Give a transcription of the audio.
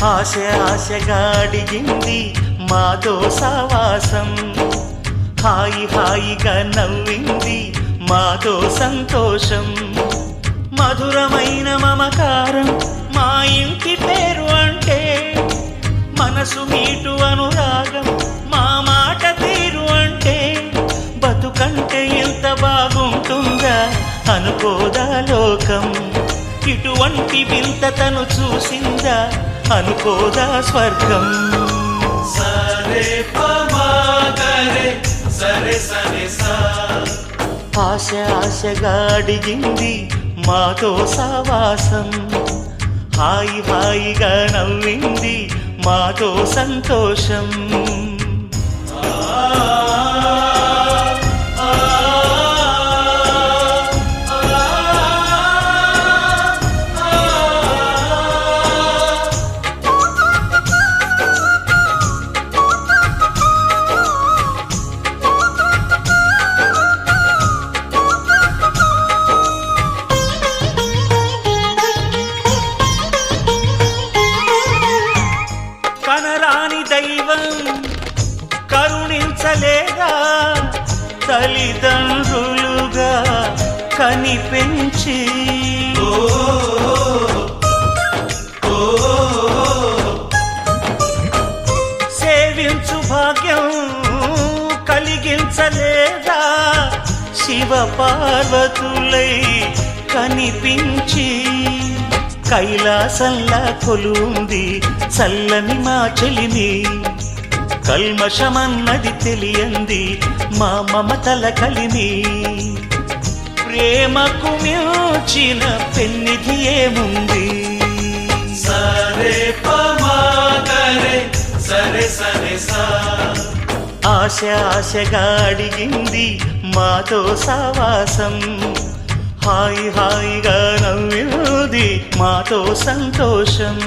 ఆశ ఆశగా అడిగింది మాతో సావాసం, హాయి హాయిగా నవ్వింది మాతో సంతోషం. మధురమైన మమకారం మా ఇంటి పేరు అంటే, మనసు మీటు అనురాగం మా మాట తీరు అంటే, బతుకంటే ఎంత బాగుంటుందా అనుకోదా లోకం. ఇటువంటి వింత తను చూసిందా అనుకోదా స్వర్గం. సరే పమాగరే సరే సరే సా. ఆశ ఆశగా అడిగింది మాతో సావాసం, హాయి హాయిగా నవ్వింది మాతో సంతోషం. కనరాని దైవం కరుణించలేదా, తల్లిదండ్రులుగా కనిపెంచి. సేవించు భాగ్యం కలిగించలేదా, శివ పార్వతులై కనిపించి. కైలాసంలా కొలుంది చల్లని మా చెలిమి, కల్మషమన్నది తెలియంది మా మమతల కలిమి. ప్రేమకు మించిన పెన్నిధి ఏముంది. సరే పమాగరే సరే సరే సా. ఆశ ఆశగా అడిగింది మాతో సావాసం, హాయి హాయిగా నవ్వింది మాతో సంతోషం.